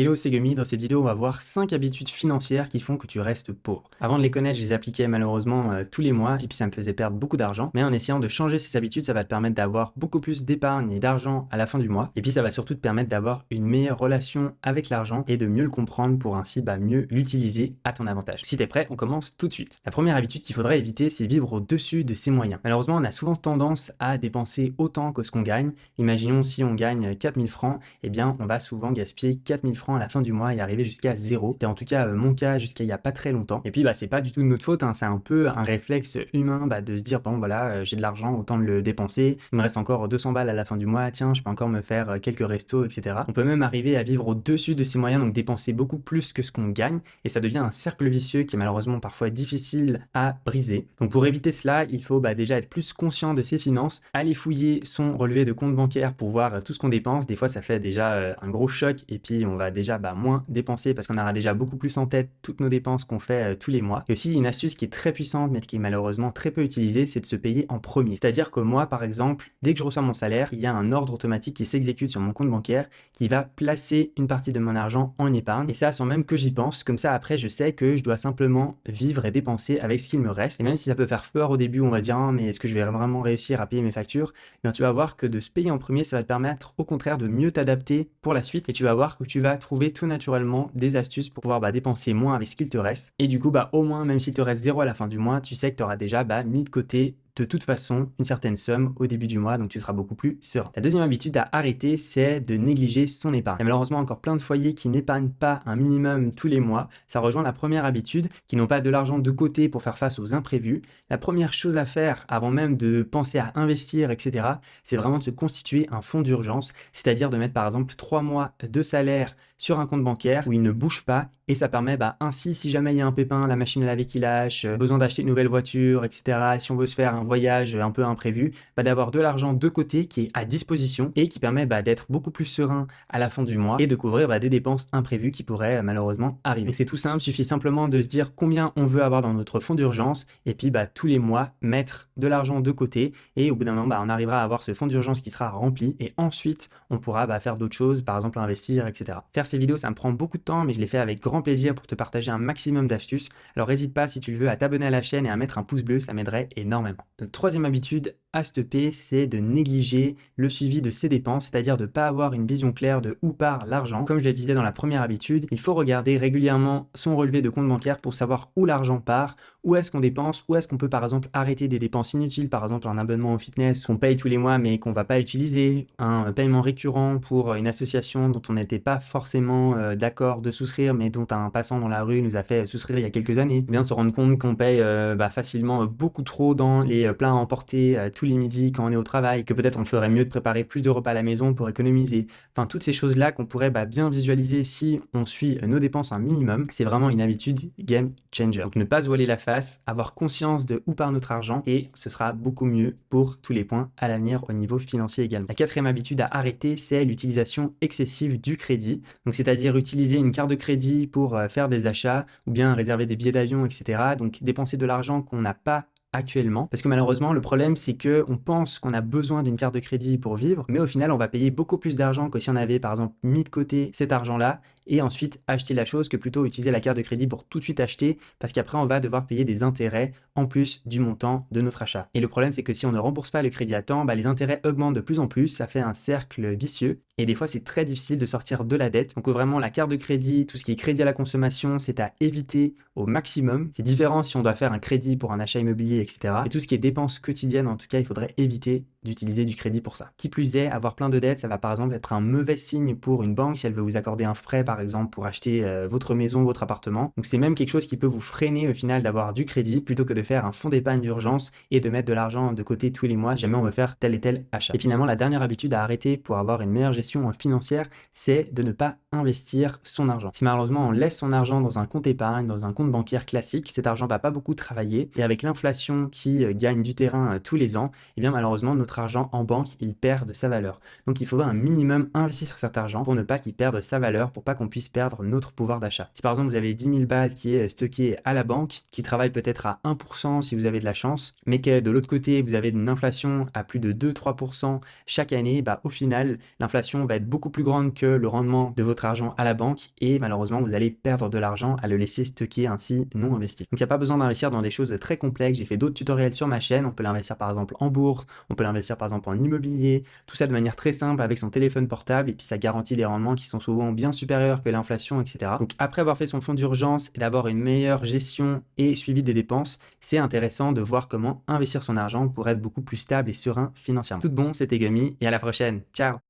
Hello, c'est Gumi. Dans cette vidéo, on va voir 5 habitudes financières qui font que tu restes pauvre. Avant de les connaître, je les appliquais malheureusement tous les mois et puis ça me faisait perdre beaucoup d'argent. Mais en essayant de changer ces habitudes, ça va te permettre d'avoir beaucoup plus d'épargne et d'argent à la fin du mois. Et puis ça va surtout te permettre d'avoir une meilleure relation avec l'argent et de mieux le comprendre pour ainsi mieux l'utiliser à ton avantage. Si tu es prêt, on commence tout de suite. La première habitude qu'il faudrait éviter, c'est vivre au-dessus de ses moyens. Malheureusement, on a souvent tendance à dépenser autant que ce qu'on gagne. Imaginons si on gagne 4000 francs, eh bien on va souvent gaspiller 4000 francs à la fin du mois et arriver jusqu'à zéro. C'est en tout cas mon cas jusqu'à il y a pas très longtemps. Et puis c'est pas du tout de notre faute, hein. C'est un peu un réflexe humain de se dire bon voilà, j'ai de l'argent, autant le dépenser. Il me reste encore 200 balles à la fin du mois, tiens, je peux encore me faire quelques restos, etc. On peut même arriver à vivre au-dessus de ses moyens, donc dépenser beaucoup plus que ce qu'on gagne, et ça devient un cercle vicieux qui est malheureusement parfois difficile à briser. Donc pour éviter cela, il faut déjà être plus conscient de ses finances, aller fouiller son relevé de compte bancaire pour voir tout ce qu'on dépense. Des fois ça fait déjà un gros choc et puis on va déjà moins dépenser parce qu'on aura déjà beaucoup plus en tête toutes nos dépenses qu'on fait tous les mois. Et aussi une astuce qui est très puissante mais qui est malheureusement très peu utilisée, c'est de se payer en premier. C'est-à-dire que moi par exemple, dès que je reçois mon salaire, il y a un ordre automatique qui s'exécute sur mon compte bancaire qui va placer une partie de mon argent en épargne, et ça sans même que j'y pense. Comme ça après je sais que je dois simplement vivre et dépenser avec ce qu'il me reste. Et même si ça peut faire peur au début, on va dire mais est-ce que je vais vraiment réussir à payer mes factures, bien tu vas voir que de se payer en premier, ça va te permettre au contraire de mieux t'adapter pour la suite, et tu vas voir que tu vas trouver tout naturellement des astuces pour pouvoir dépenser moins avec ce qu'il te reste. Et du coup au moins, même s'il te reste zéro à la fin du mois, tu sais que tu auras déjà mis de côté de toute façon une certaine somme au début du mois, donc tu seras beaucoup plus serein. La deuxième habitude à arrêter, c'est de négliger son épargne. Il y a malheureusement encore plein de foyers qui n'épargnent pas un minimum tous les mois. Ça rejoint la première habitude, qui n'ont pas de l'argent de côté pour faire face aux imprévus. La première chose à faire avant même de penser à investir, etc., c'est vraiment de se constituer un fonds d'urgence, c'est-à-dire de mettre par exemple 3 mois de salaire sur un compte bancaire où il ne bouge pas, et ça permet ainsi, si jamais il y a un pépin, la machine à laver qui lâche, besoin d'acheter une nouvelle voiture, etc., si on veut se faire un voyage un peu imprévu, d'avoir de l'argent de côté qui est à disposition et qui permet d'être beaucoup plus serein à la fin du mois et de couvrir des dépenses imprévues qui pourraient malheureusement arriver. C'est tout simple, il suffit simplement de se dire combien on veut avoir dans notre fonds d'urgence et puis tous les mois mettre de l'argent de côté, et au bout d'un moment on arrivera à avoir ce fonds d'urgence qui sera rempli, et ensuite on pourra faire d'autres choses, par exemple investir, etc. Faire ces vidéos ça me prend beaucoup de temps, mais je les fais avec grand plaisir pour te partager un maximum d'astuces. Alors n'hésite pas, si tu le veux, à t'abonner à la chaîne et à mettre un pouce bleu, ça m'aiderait énormément. La troisième habitude à stopper, c'est de négliger le suivi de ses dépenses, c'est-à-dire de ne pas avoir une vision claire de où part l'argent. Comme je le disais dans la première habitude, il faut regarder régulièrement son relevé de compte bancaire pour savoir où l'argent part, où est-ce qu'on dépense, où est-ce qu'on peut par exemple arrêter des dépenses inutiles, par exemple un abonnement au fitness qu'on paye tous les mois mais qu'on va pas utiliser, un paiement récurrent pour une association dont on n'était pas forcément d'accord de souscrire mais dont un passant dans la rue nous a fait souscrire il y a quelques années. Bien se rendre compte qu'on paye facilement beaucoup trop dans les plats à emporter tous les midis quand on est au travail, que peut-être on ferait mieux de préparer plus de repas à la maison pour économiser. Enfin, toutes ces choses-là qu'on pourrait bien visualiser si on suit nos dépenses un minimum, c'est vraiment une habitude game changer. Donc ne pas se voiler la face, avoir conscience de où part notre argent, et ce sera beaucoup mieux pour tous les points à l'avenir au niveau financier également. La quatrième habitude à arrêter, c'est l'utilisation excessive du crédit. Donc c'est-à-dire utiliser une carte de crédit pour faire des achats ou bien réserver des billets d'avion, etc. Donc dépenser de l'argent qu'on n'a pas actuellement, parce que malheureusement le problème c'est que on pense qu'on a besoin d'une carte de crédit pour vivre, mais au final on va payer beaucoup plus d'argent que si on avait par exemple mis de côté cet argent là et ensuite acheter la chose, que plutôt utiliser la carte de crédit pour tout de suite acheter, parce qu'après on va devoir payer des intérêts en plus du montant de notre achat. Et le problème c'est que si on ne rembourse pas le crédit à temps, les intérêts augmentent de plus en plus, ça fait un cercle vicieux et des fois c'est très difficile de sortir de la dette. Donc vraiment la carte de crédit, tout ce qui est crédit à la consommation, c'est à éviter au maximum. C'est différent si on doit faire un crédit pour un achat immobilier, etc. Et tout ce qui est dépenses quotidiennes, en tout cas il faudrait éviter d'utiliser du crédit pour ça. Qui plus est, avoir plein de dettes, ça va par exemple être un mauvais signe pour une banque si elle veut vous accorder un prêt par exemple pour acheter votre maison, votre appartement. Donc c'est même quelque chose qui peut vous freiner au final d'avoir du crédit, plutôt que de faire un fonds d'épargne d'urgence et de mettre de l'argent de côté tous les mois si jamais on veut faire tel et tel achat. Et finalement la dernière habitude à arrêter pour avoir une meilleure gestion financière, c'est de ne pas investir son argent. Si malheureusement on laisse son argent dans un compte épargne, dans un compte bancaire classique, cet argent va pas beaucoup travailler, et avec l'inflation qui gagne du terrain tous les ans, et bien malheureusement notre votre argent en banque, il perd de sa valeur. Donc il faudra un minimum investir cet argent pour ne pas qu'il perde sa valeur, pour pas qu'on puisse perdre notre pouvoir d'achat. Si par exemple vous avez 10 000 balles qui est stocké à la banque, qui travaille peut-être à 1% si vous avez de la chance, mais que de l'autre côté vous avez une inflation à plus de 2-3% chaque année, bah, au final l'inflation va être beaucoup plus grande que le rendement de votre argent à la banque et malheureusement vous allez perdre de l'argent à le laisser stocker ainsi non investi. Donc il n'y a pas besoin d'investir dans des choses très complexes, j'ai fait d'autres tutoriels sur ma chaîne, on peut l'investir par exemple en bourse, on peut l'investir par exemple en immobilier, tout ça de manière très simple avec son téléphone portable et puis ça garantit des rendements qui sont souvent bien supérieurs que l'inflation, etc. Donc après avoir fait son fonds d'urgence et d'avoir une meilleure gestion et suivi des dépenses, c'est intéressant de voir comment investir son argent pour être beaucoup plus stable et serein financièrement. Tout bon, c'était Gummy et à la prochaine. Ciao!